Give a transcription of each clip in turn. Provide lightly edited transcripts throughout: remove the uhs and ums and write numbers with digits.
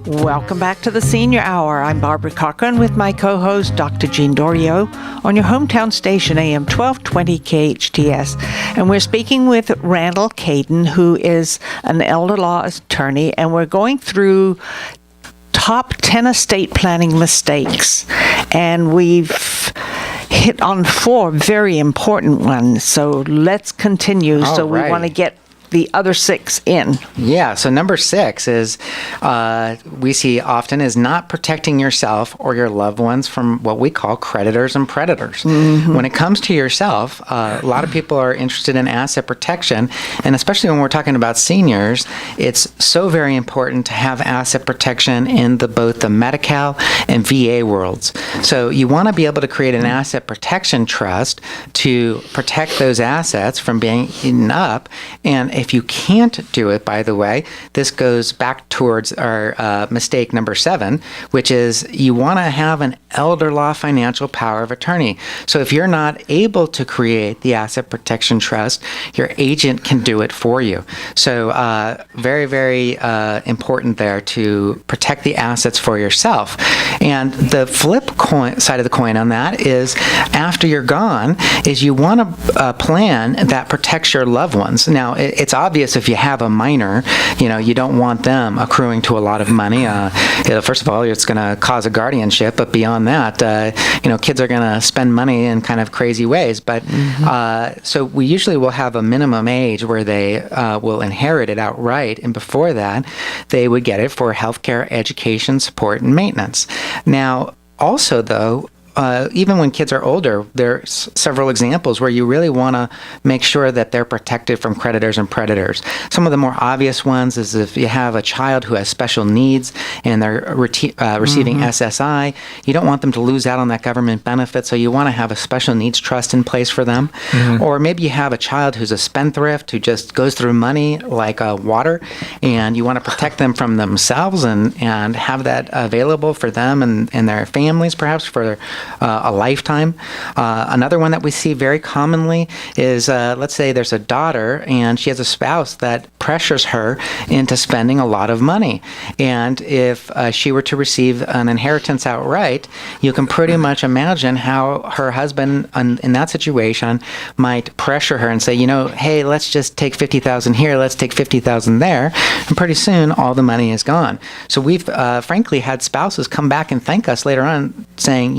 Welcome back to the Senior Hour. I'm Barbara Cochran with my co-host, Dr. Jean Dorio, on your hometown station, AM 1220 KHTS. And we're speaking with Randall Kaiden, who is an elder law attorney, and we're going through top 10 estate planning mistakes. And we've hit on 4 very important ones. So let's continue. We want to get the other 6 in. Yeah, so number 6 is we see often is not protecting yourself or your loved ones from what we call creditors and predators. Mm-hmm. When it comes to yourself, a lot of people are interested in asset protection, and especially when we're talking about seniors, it's so very important to have asset protection in both the Medi-Cal and VA worlds. So you want to be able to create an asset protection trust to protect those assets from being eaten up. And if you can't do it, by the way, this goes back towards our mistake number 7, which is you want to have an elder law financial power of attorney. So if you're not able to create the asset protection trust, your agent can do it for you. So very, very important there to protect the assets for yourself. And the flip side of the coin on that is after you're gone is you want a plan that protects your loved ones. Now, it's obvious if you have a minor, you don't want them accruing to a lot of money. First of all, it's going to cause a guardianship, but beyond that, kids are going to spend money in kind of crazy ways. But so we usually will have a minimum age where they will inherit it outright, and before that, they would get it for healthcare, education, support, and maintenance. Now, also, though, even when kids are older, there's several examples where you really want to make sure that they're protected from creditors and predators. Some of the more obvious ones is if you have a child who has special needs and they're receiving SSI, you don't want them to lose out on that government benefit, so you want to have a special needs trust in place for them. Mm-hmm. Or maybe you have a child who's a spendthrift who just goes through money like water, and you want to protect them from themselves and have that available for them and their families, perhaps for a lifetime. Another one that we see very commonly is, let's say there's a daughter and she has a spouse that pressures her into spending a lot of money. And if she were to receive an inheritance outright, you can pretty much imagine how her husband in that situation might pressure her and say, hey, let's just take $50,000 here, let's take $50,000 there, and pretty soon all the money is gone. So we've frankly had spouses come back and thank us later on saying,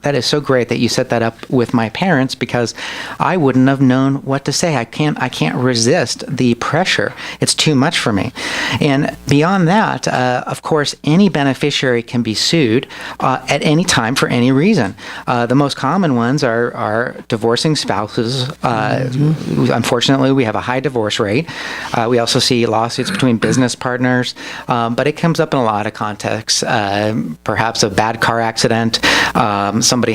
that is so great that you set that up with my parents because I wouldn't have known what to say. I can't resist the pressure. It's too much for me. And beyond that, of course, any beneficiary can be sued at any time for any reason. The most common ones are divorcing spouses. Unfortunately, we have a high divorce rate. We also see lawsuits between business partners, but it comes up in a lot of contexts. Perhaps a bad car accident. Somebody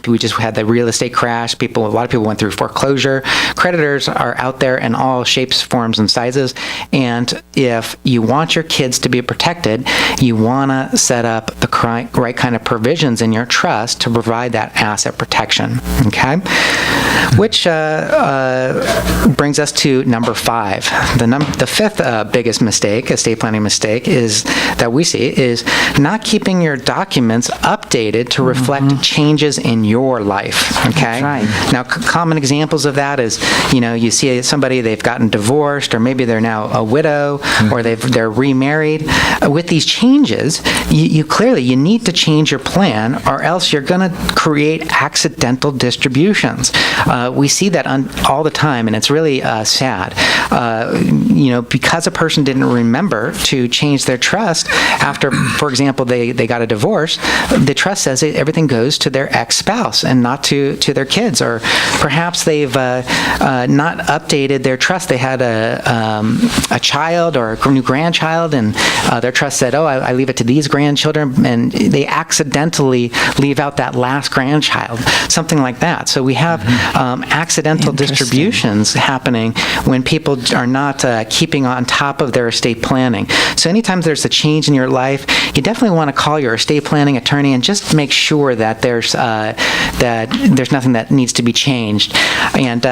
we just had the real estate crash. A lot of people went through foreclosure. Creditors are out there in all shapes, forms, and sizes. And if you want your kids to be protected, you want to set up the right kind of provisions in your trust to provide that asset protection. Okay? Which brings us to number 5. The 5th biggest mistake, estate planning mistake, that we see is not keeping your documents updated to reflect changes in your life. Okay. That's right. Now, common examples of that is, you see somebody, they've gotten divorced, or maybe they're now a widow, or they're remarried. With these changes, you clearly need to change your plan, or else you're going to create accidental distributions. We see that all the time, and it's really sad. Because a person didn't remember to change their trust after, for example, they got a divorce, the trust says everything goes to their ex-spouse and not to their kids. Or perhaps they've not updated their trust. They had a child or a new grandchild, and their trust said, I leave it to these grandchildren, and they accidentally leave out that last grandchild, something like that. So we have accidental distributions happening when people are not keeping on top of their estate planning. So anytime there's a change in your life, you definitely want to call your estate planning attorney and just make sure sure that there's nothing that needs to be changed. And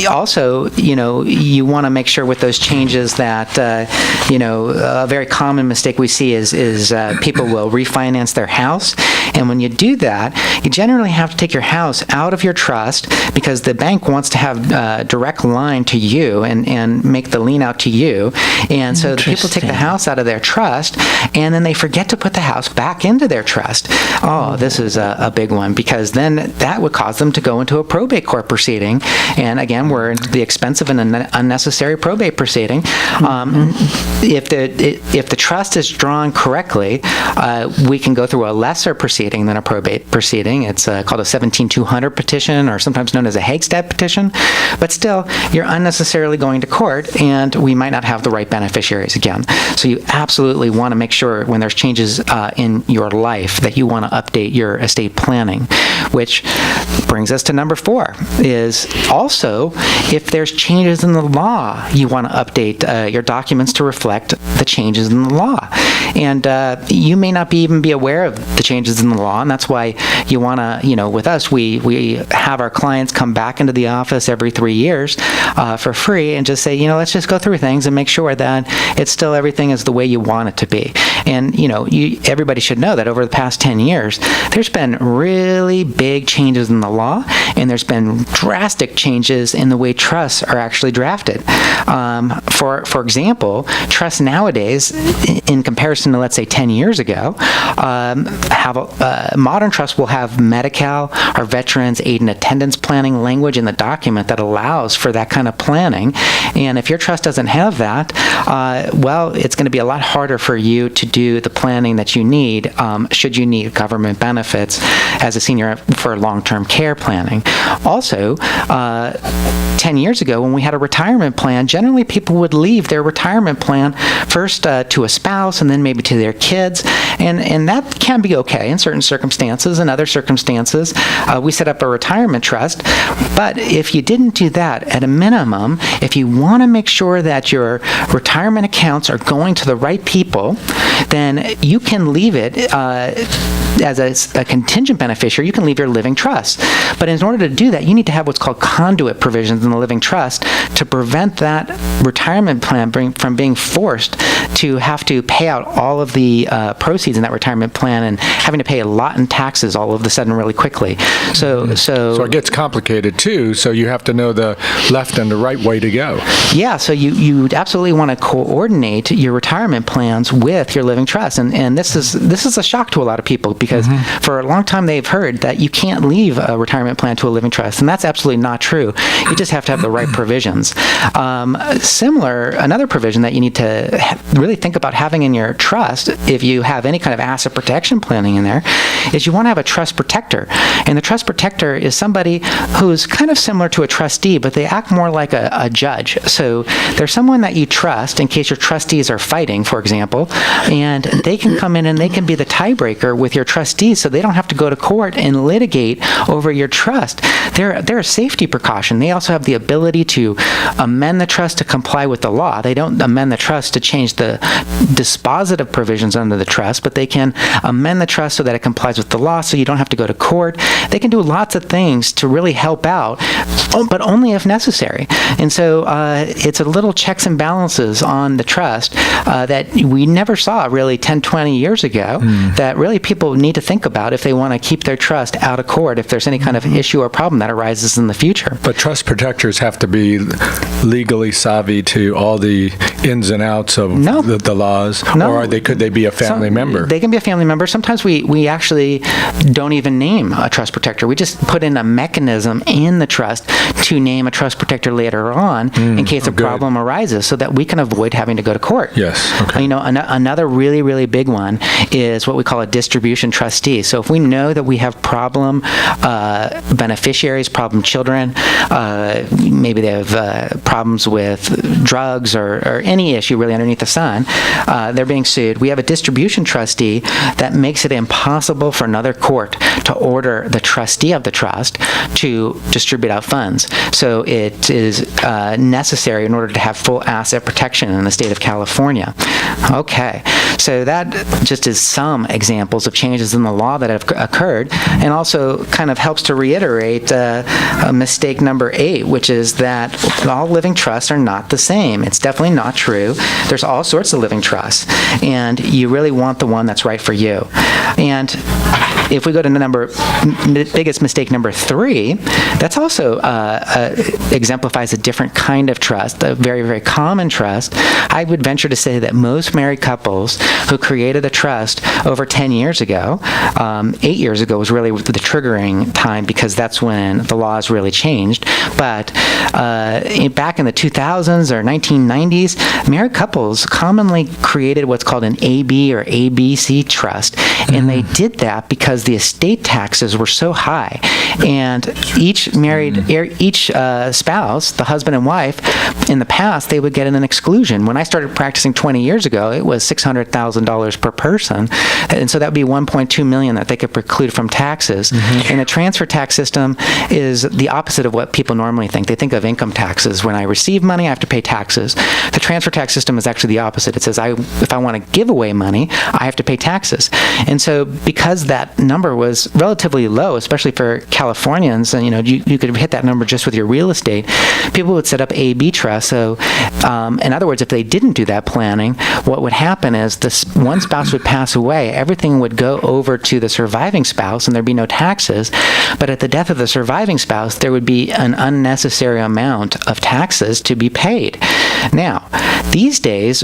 also, you want to make sure with those changes that, a very common mistake we see is people will refinance their house. And when you do that, you generally have to take your house out of your trust because the bank wants to have a direct line to you and make the lien out to you. And so people take the house out of their trust, and then they forget to put the house back into their trust. Oh, this is a big one, because then that would cause them to go into a probate court proceeding. And again, we're at the expense of an unnecessary probate proceeding. If the trust is drawn correctly, we can go through a lesser proceeding than a probate proceeding. It's called a 17-200 petition, or sometimes known as a Hagstead petition. But still, you're unnecessarily going to court, and we might not have the right beneficiaries again. So you absolutely want to make sure when there's changes in your life that you want to update your estate planning, which brings us to number 4, is also if there's changes in the law, you want to update your documents to reflect the changes in the law. And you may not even be aware of the changes in the law, and that's why you want to, with us, we have our clients come back into the office every 3 years for free and just say, let's just go through things and make sure that it's still everything is the way you want it to be. And, everybody should know that over the past 10 years, there's been really big changes in the law, and there's been drastic changes in the way trusts are actually drafted. For example, trusts nowadays, in comparison to, let's say, 10 years ago, modern trusts will have Medi-Cal or Veterans Aid and Attendance planning language in the document that allows for that kind of planning. And if your trust doesn't have that, it's going to be a lot harder for you to do the planning that you need should you need government benefits as a senior for long-term care planning. Also, 10 years ago, when we had a retirement plan, generally people would leave their retirement plan first to a spouse and then maybe to their kids, and that can be okay in certain circumstances. In other circumstances, we set up a retirement trust, but if you didn't do that, at a minimum, if you want to make sure that your retirement accounts are going to the right people, then you can leave it as a contingent beneficiary. You can leave your living trust. But in order to do that, you need to have what's called conduit provisions in the living trust to prevent that retirement plan from being forced to have to pay out all of the proceeds in that retirement plan and having to pay a lot in taxes all of a sudden really quickly. So it gets complicated too, so you have to know the left and the right way to go. Yeah, so you absolutely want to coordinate your retirement plans with your living trust. And this is a shock to a lot of people because for a long time they've heard that you can't leave a retirement plan to a living trust, and that's absolutely not true. You just have to have the right provisions. Another provision that you need to really think about having in your trust, if you have any kind of asset protection planning in there, is you want to have a trust protector. And the trust protector is somebody who's kind of similar to a trustee, but they act more like a judge. So there's someone that you trust in case your trustees are fighting, for example, and they can come in and they can be the tiebreaker with your trustees, so they don't have to go to court and litigate over your trust. They're a safety precaution. They also have the ability to amend the trust to comply with the law. They don't amend the trust to change the dispositive provisions under the trust, but they can amend the trust so that it complies with the law, so you don't have to go to court. They can do lots of things to really help out, but only if necessary. And so it's a little checks and balances on the trust that we never saw really 10, 20 years ago that really people need to think about if they want to keep their trust out of court if there's any kind of issue or problem that arises in the future. But trust protectors have to be legally savvy to all the ins and outs of the laws, or could they be a family member? They can be a family member. Sometimes we actually don't even name a trust protector. We just put in a mechanism in the trust to name a trust protector later on in case a problem arises, so that we can avoid having to go to court. Yes. Okay. Another really, really big one is what we call a distribution trustee. So if we know that we have problem beneficiaries, problem children, maybe they have problems with drugs or any issue really underneath the sun, they're being sued. We have a distribution trustee trustee that makes it impossible for another court to order the trustee of the trust to distribute out funds. So it is necessary in order to have full asset protection in the state of California. Okay, so that just is some examples of changes in the law that have occurred, and also kind of helps to reiterate mistake number 8, which is that all living trusts are not the same. It's definitely not true. There's all sorts of living trusts, and you really want the one that's right for you. And if we go to biggest mistake number 3, that's also exemplifies a different kind of trust, a very, very common trust. I would venture to say that most married couples who created a trust over 10 years ago, 8 years ago was really the triggering time, because that's when the laws really changed. But back in the 2000s or 1990s, married couples commonly created what's called an AB or ABC trust. And they did that because the estate taxes were so high. And each spouse, the husband and wife, in the past, they would get an exclusion. When I started practicing 20 years ago, it was $600,000 per person. And so that would be $1.2 million that they could preclude from taxes. And the transfer tax system is the opposite of what people normally think. They think of income taxes. When I receive money, I have to pay taxes. The transfer tax system is actually the opposite. It says if I want to give away money, I have to pay taxes. And so because that number was relatively low, especially for Californians, and you could hit that number just with your real estate, people would set up AB trusts. So in other words, if they didn't do that planning, what would happen is one spouse would pass away, everything would go over to the surviving spouse, and there'd be no taxes. But at the death of the surviving spouse, there would be an unnecessary amount of taxes to be paid. Now, these days,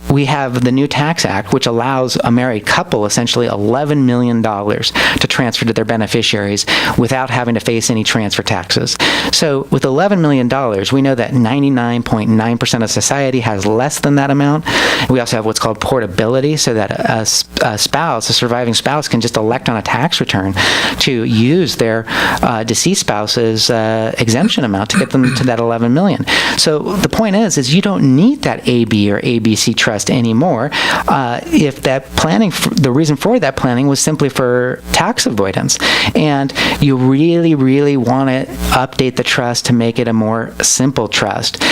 we have the new Tax Act, which allows a married couple essentially $11 million to transfer to their beneficiaries without having to face any transfer taxes. So with $11 million, we know that 99.9% of society has less than that amount. We also have what's called portability, so that a surviving spouse, can just elect on a tax return to use their deceased spouse's exemption amount to get them to that $11 million. So the point is you don't need that AB or ABC trust anymore if that planning, the reason for that planning was simply for tax avoidance. And you really, really want to update the trust to make it a more simple trust.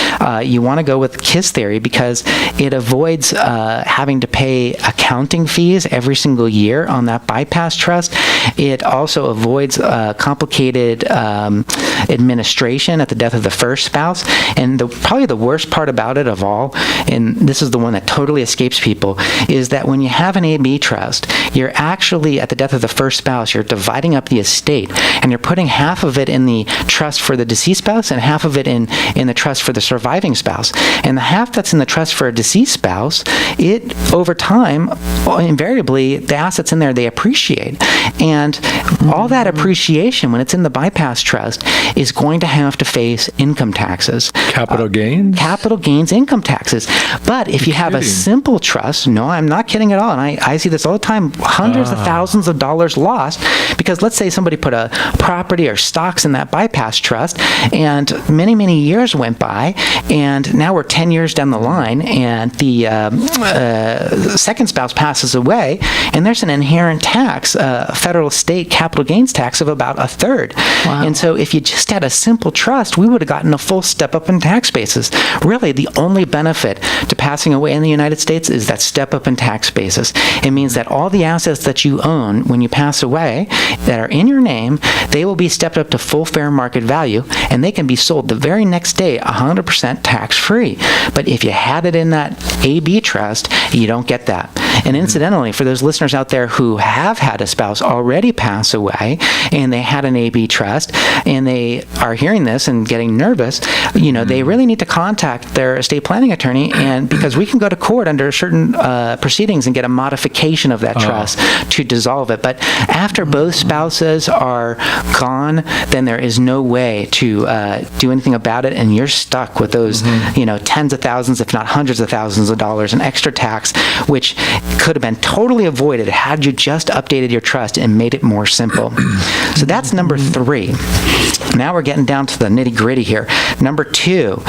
You want to go with KISS theory because it avoids having to pay accounting fees every single year on that bypass trust. It also avoids complicated administration at the death of the first spouse. And probably the worst part about it of all, and this is the one that totally escapes people, is that when you have an AB trust, you're actually, at the death of the first spouse, you're dividing up the estate, and you're putting half of it in the trust for the deceased spouse and half of it in the trust for the surviving spouse. And the half that's in the trust for a deceased spouse, it, over time, invariably, the assets in there, they appreciate. And all that appreciation, when it's in the bypass trust, is going to have to face income taxes. Capital gains? Capital gains income taxes. But if you have a simple trust, no, I'm not kidding at all, and I see this all the time, hundreds of thousands of dollars lost, because let's say somebody put a property or stocks in that bypass trust, and many, many years went by, and now we're 10 years down the line, and the second spouse passes away, and there's an inherent tax, federal state capital gains tax of about a third. Wow. And so if you just had a simple trust, we would have gotten a full step up in tax basis. Really, the only benefit to passing away in the United States is that step up in tax basis. It means that all the assets that you own when you pass away that are in your name, they will be stepped up to full fair market value, and they can be sold the very next day 100% tax-free. But if you had it in that AB trust, you don't get that. And incidentally, for those listeners out there who have had a spouse already pass away and they had an AB trust and they are hearing this and getting nervous, they really need to contact their estate planning attorney, and because we can go to court under certain proceedings and get a modification of that trust to dissolve it. But after both spouses are gone, then there is no way to do anything about it, and you're stuck with those, tens of thousands, if not hundreds of thousands of dollars in extra tax, which could have been totally avoided had you just updated your trust and made it more simple. So that's number 3. Now we're getting down to the nitty-gritty here. Number 2,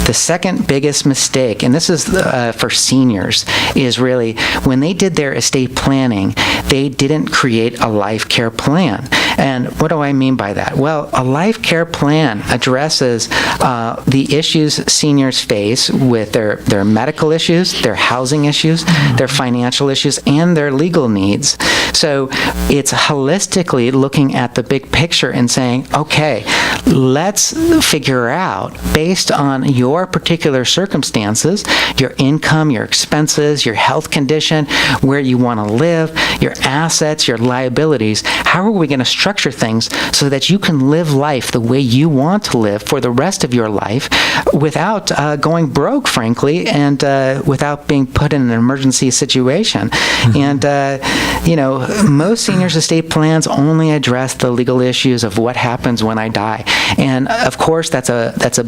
The second biggest mistake, and this is for seniors, is really when they did their estate planning, they didn't create a life care plan. And what do I mean by that? Well, a life care plan addresses the issues seniors face with their medical issues, their housing issues, their financial issues, and their legal needs. So it's holistically looking at the big picture and saying, okay, let's figure out, based on your particular circumstances, your income, your expenses, your health condition, where you want to live, your assets, your liabilities, how are we going to structure things so that you can live life the way you want to live for the rest of your life without going broke, frankly, and without being put in an emergency situation. And, most seniors' estate plans only address the legal issues of what happens when I die. And, of course, that's a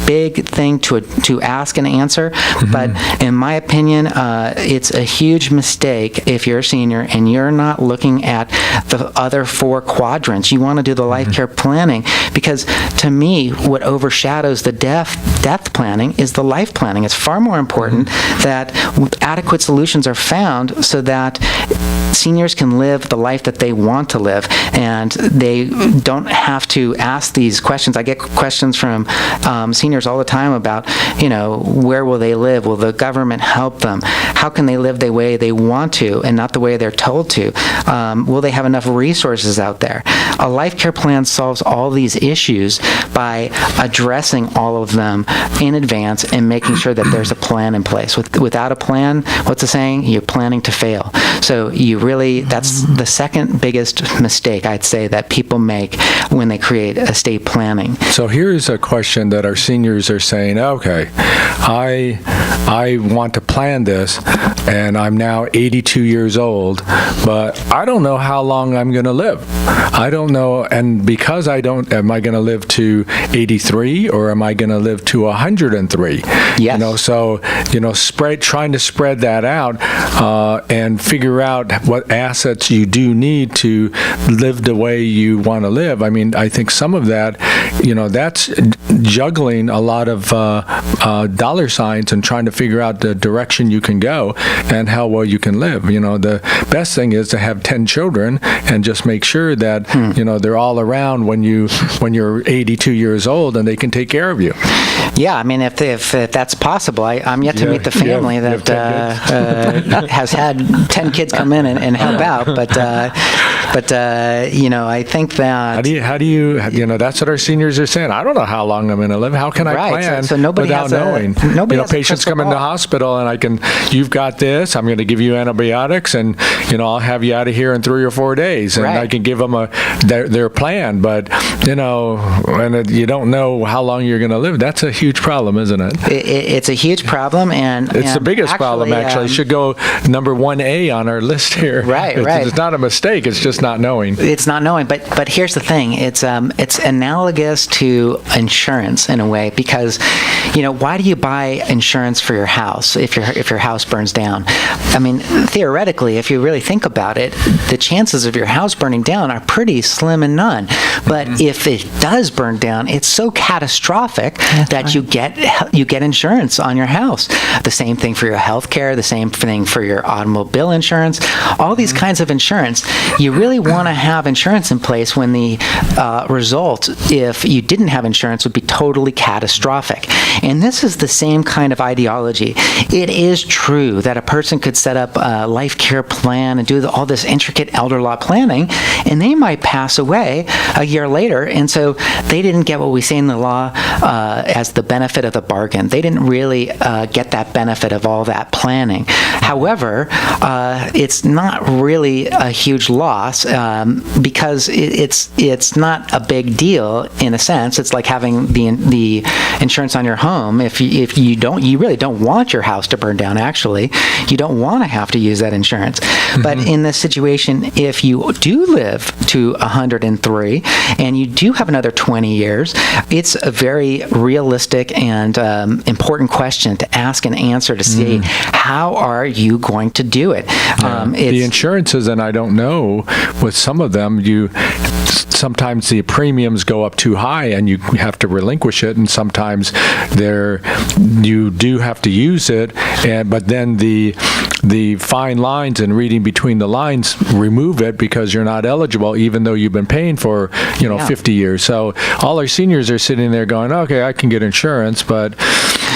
big thing to ask and answer, but in my opinion, it's a huge mistake if you're a senior and you're not looking at the other four quadrants. You want to do the life care planning, because to me, what overshadows the death planning is the life planning. It's far more important that adequate solutions are found so that seniors can live the life that they want to live, and they don't have to ask these questions. I get questions from seniors all the time about, where will they live? Will the government help them? How can they live the way they want to and not the way they're told to? Will they have enough resources out there? A life care plan solves all these issues by addressing all of them in advance and making sure that there's a plan in place. Without a plan, what's the saying? You're planning to fail. So that's the second biggest mistake, I'd say, that people make when they create estate planning. So here's a question that our seniors are saying, okay, I want to plan this, and I'm now 82 years old, but I don't know how long I'm going to live. I don't know, and because am I going to live to 83 or am I going to live to 103? Yes. Trying to spread that out and figure out what assets you do need to live the way you want to live. I mean, I think some of that, that's juggling a lot of dollar signs and trying to figure out the direction you can go and how well you can live. The best thing is to have 10 children and just make sure that, they're all around when you're 82 years old and they can take care of you. Yeah, I mean, if that's possible, I'm yet to meet the family that has had 10 kids come in and help out, but I think that how do you that's what our seniors are saying. I don't know how long I'm going to live. How can I plan so nobody without knowing? Patients come into the hospital and you've got this. I'm going to give you antibiotics, and I'll have you out of here in 3 or 4 days, and I can give them their plan. But and you don't know how long you're going to live. That's a huge problem, isn't it? It's a huge problem, and it's the biggest problem. Actually, it should go number 1A on our list here. Right. It's not a mistake. It's just not knowing. It's not knowing. But here's the thing. It's analogous to insurance in a way, because why do you buy insurance for your house if your house burns down? I mean, theoretically, if you really think about it, the chances of your house burning down are pretty slim and none. But if it does burn down, it's so catastrophic that you get insurance on your house. The same thing for your health care, the same thing for your automobile insurance, all these kinds of insurance. You really want to have insurance in place when the result, if you didn't have insurance, would be totally catastrophic. And this is the same kind of ideology. It is true that a person could set up a life care plan and do all this intricate elder law planning, and they might pass away a year later, and so they didn't get what we say in the law as the benefit of the bargain. They didn't really get that benefit of all that planning. However, it's not really a huge loss because it's not a big deal in a sense. It's like having the insurance on your home. If you really don't want your house to burn down, actually, you don't want to have to use that insurance. But in this situation, if you do live to 103 and you do have another 20 years, it's a very realistic and important question to ask and answer to see how are you going to do it. The insurances, and I don't know, with some of them, sometimes the premiums go up too high and you have to relinquish it, and sometimes you do have to use it, but then the fine lines and reading between the lines remove it because you're not eligible, even though you've been paying for 50 years. So all our seniors are sitting there going, okay, I can get insurance, but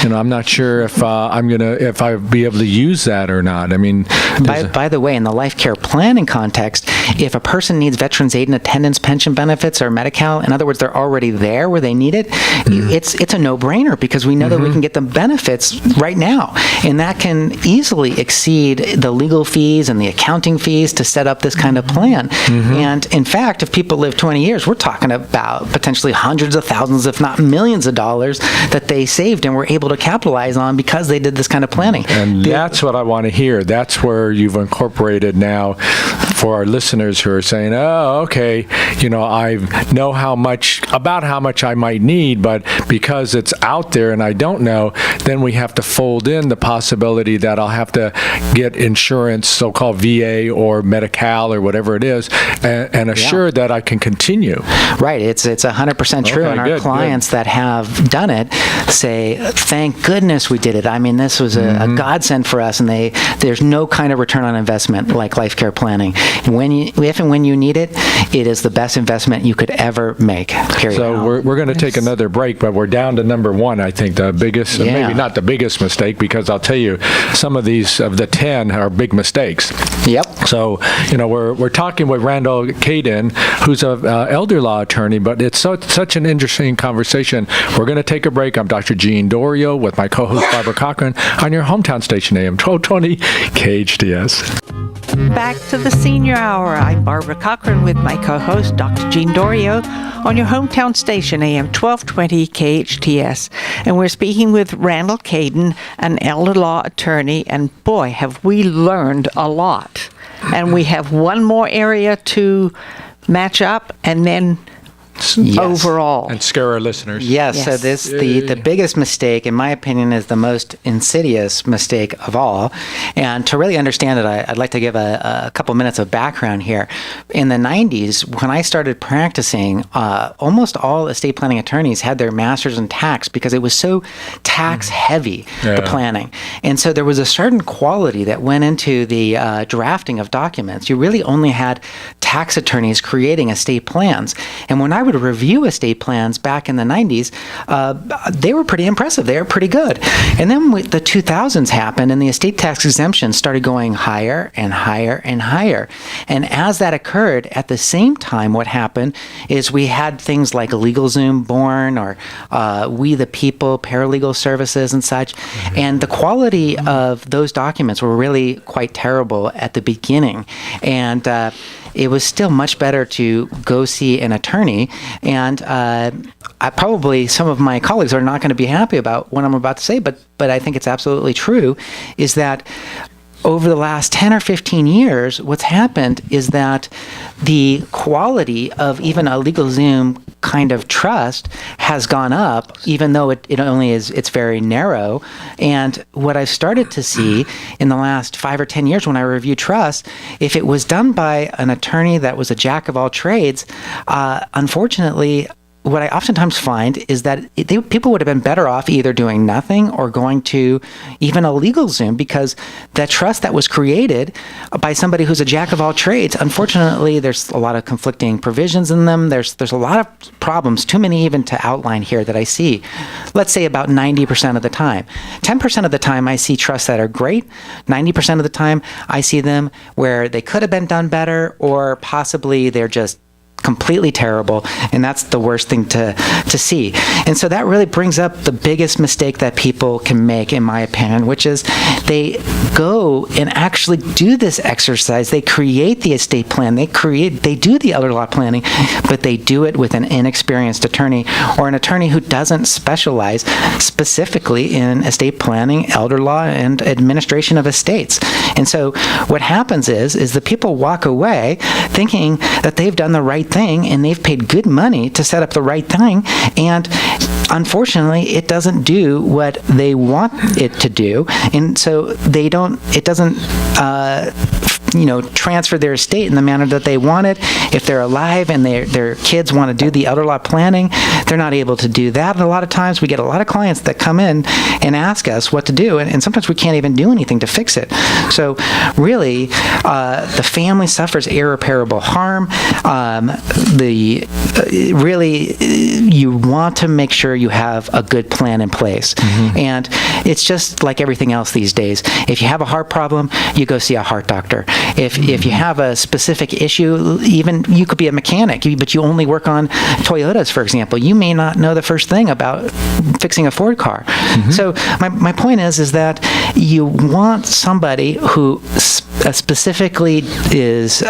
I'm not sure if I'll be able to use that or not. I mean, by the way, in the life care planning context, if a person needs veterans aid and attendance pension benefits or Medi-Cal, in other words, they're already there where they need it, it's a no-brainer because we know that we can get the benefits right now, and that can easily exceed the legal fees and the accounting fees to set up this kind of plan. And in fact, if people live 20 years, we're talking about potentially hundreds of thousands, if not millions of dollars that they saved and were able to capitalize on because they did this kind of planning. And that's what I want to hear. That's where you've incorporated now for our listeners who are saying, oh, okay, I know how much I might need, but because it's out there and I don't know, then we have to fold in the possibility that I'll have to get insurance, so-called VA or Medi-Cal or whatever it is, and assure that I can continue. Right. It's 100% true. Okay, and our clients that have done it say, thank goodness we did it. I mean, this was a godsend for us, and there's no kind of return on investment like life care planning. If and when you need it, it is the best investment you could ever make, period. So we're going to take another break, but we're down to number one, I think, the biggest, maybe not the biggest mistake, because I'll tell you, some of these of the 10 are big mistakes. Yep. So, we're talking with Randall Kaiden, who's an elder law attorney, but it's such an interesting conversation. We're going to take a break. I'm Dr. Gene Dorio with my co-host Barbara Cochran on your hometown station, AM 1220 KHTS. Back to the Senior Hour. I'm Barbara Cochran with my co-host, Dr. Gene Dorio, on your hometown station, AM 1220 KHTS. And we're speaking with Randall Kaiden, an elder law attorney, and boy, have we learned a lot. And we have one more area to match up, and then overall. And scare our listeners. Yes. So the biggest mistake, in my opinion, is the most insidious mistake of all. And to really understand it, I'd like to give a couple minutes of background here. In the 90s, when I started practicing, almost all estate planning attorneys had their master's in tax because it was so tax heavy, the planning. And so there was a certain quality that went into the drafting of documents. You really only had tax attorneys creating estate plans. And when I would review estate plans back in the 90s, they were pretty impressive. They were pretty good. And then the 2000s happened, and the estate tax exemptions started going higher and higher and higher. And as that occurred, at the same time, what happened is we had things like LegalZoom born, or We the People, paralegal services and such. And the quality of those documents were really quite terrible at the beginning. And it was still much better to go see an attorney. And probably some of my colleagues are not going to be happy about what I'm about to say, but I think it's absolutely true, is that over the last 10 or 15 years, what's happened is that the quality of even a LegalZoom kind of trust has gone up, even though it's very narrow. And what I've started to see in the last 5 or 10 years when I review trusts, if it was done by an attorney that was a jack of all trades, unfortunately, what I oftentimes find is that people would have been better off either doing nothing or going to even a LegalZoom, because that trust that was created by somebody who's a jack of all trades, unfortunately, there's a lot of conflicting provisions in them. There's a lot of problems, too many even to outline here, that I see. Let's say about 90% of the time. 10% of the time I see trusts that are great. 90% of the time I see them where they could have been done better, or possibly they're just completely terrible, and that's the worst thing to see. And so that really brings up the biggest mistake that people can make, in my opinion, which is they go and actually do this exercise. They create the estate plan. They do the elder law planning, but they do it with an inexperienced attorney, or an attorney who doesn't specialize specifically in estate planning, elder law, and administration of estates. And so what happens is the people walk away thinking that they've done the right thing and they've paid good money to set up the right thing, and unfortunately it doesn't do what they want it to do, and so it doesn't transfer their estate in the manner that they want it. If they're alive and their kids want to do the elder law planning, they're not able to do that. And a lot of times we get a lot of clients that come in and ask us what to do, and sometimes we can't even do anything to fix it. So really, the family suffers irreparable harm. You want to make sure you have a good plan in place. Mm-hmm. And it's just like everything else these days. If you have a heart problem, you go see a heart doctor. If you have a specific issue, even you could be a mechanic, but you only work on Toyotas, for example. You may not know the first thing about fixing a Ford car. Mm-hmm. So my point is that you want somebody who specifically is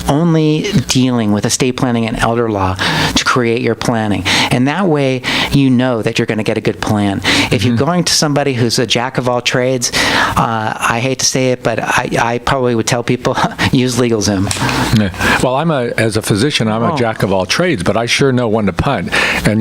only dealing with estate planning and elder law to create your planning. And that way you know that you're going to get a good plan. If you're going to somebody who's a jack of all trades, I hate to say it, but I probably would tell people, use LegalZoom. Yeah. Well, as a physician, I'm a jack of all trades, but I sure know when to punt. And,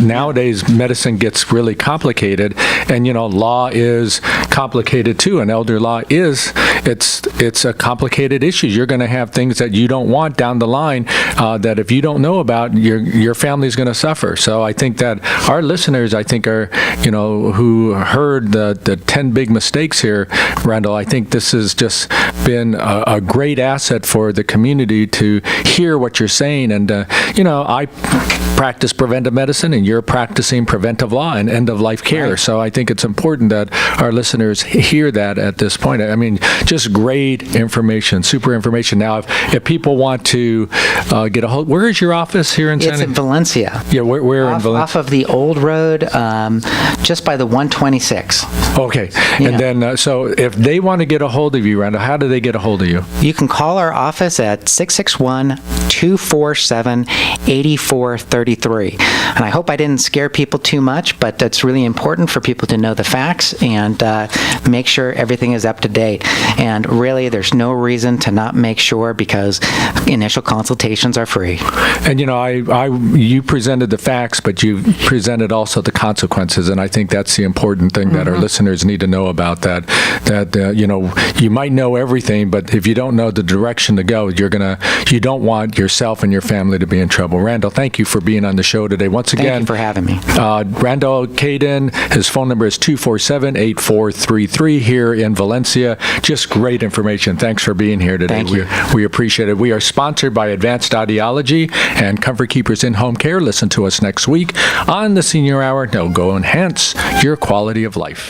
nowadays medicine gets really complicated, and, law is complicated too, and elder law it's a complicated issue. You're going to have things that you don't want down the line that if you don't know about, your family's going to suffer. So I think that our listeners, are, who heard the 10 big mistakes here, Randall, I think this has just been a great asset for the community to hear what you're saying. And, I practice preventive medicine, and you're practicing preventive law and end-of-life care. Right. So I think it's important that our listeners hear that at this point. I mean, just great information, super information. Now, if people want to get a hold, where is your office here in Santa? It's in Valencia. Yeah, where in Valencia? Off of the old road, just by the 126. Okay. And then, so if they want to get a hold of you, Randall, how do they get a hold of you? You can call our office at 661-247-8433. And I hope I didn't scare people too much, but that's really important for people to know the facts and make sure everything is up to date. And really, there's no reason to not make sure, because initial consultations are free. And you presented the facts, but you presented also the consequences, and I think that's the important thing that our listeners need to know about that. You might know everything, but if you don't know the direction to go, you don't want yourself and your family to be in trouble. Randall, thank you for being on the show today. Once again, thank you for having me. Randall Kaiden, his phone number is 247-8433 here in Valencia. Just great information. Thanks for being here today. Thank you. We appreciate it. We are sponsored by Advanced Audiology and Comfort Keepers in Home Care. Listen to us next week on the Senior Hour. Go enhance your quality of life.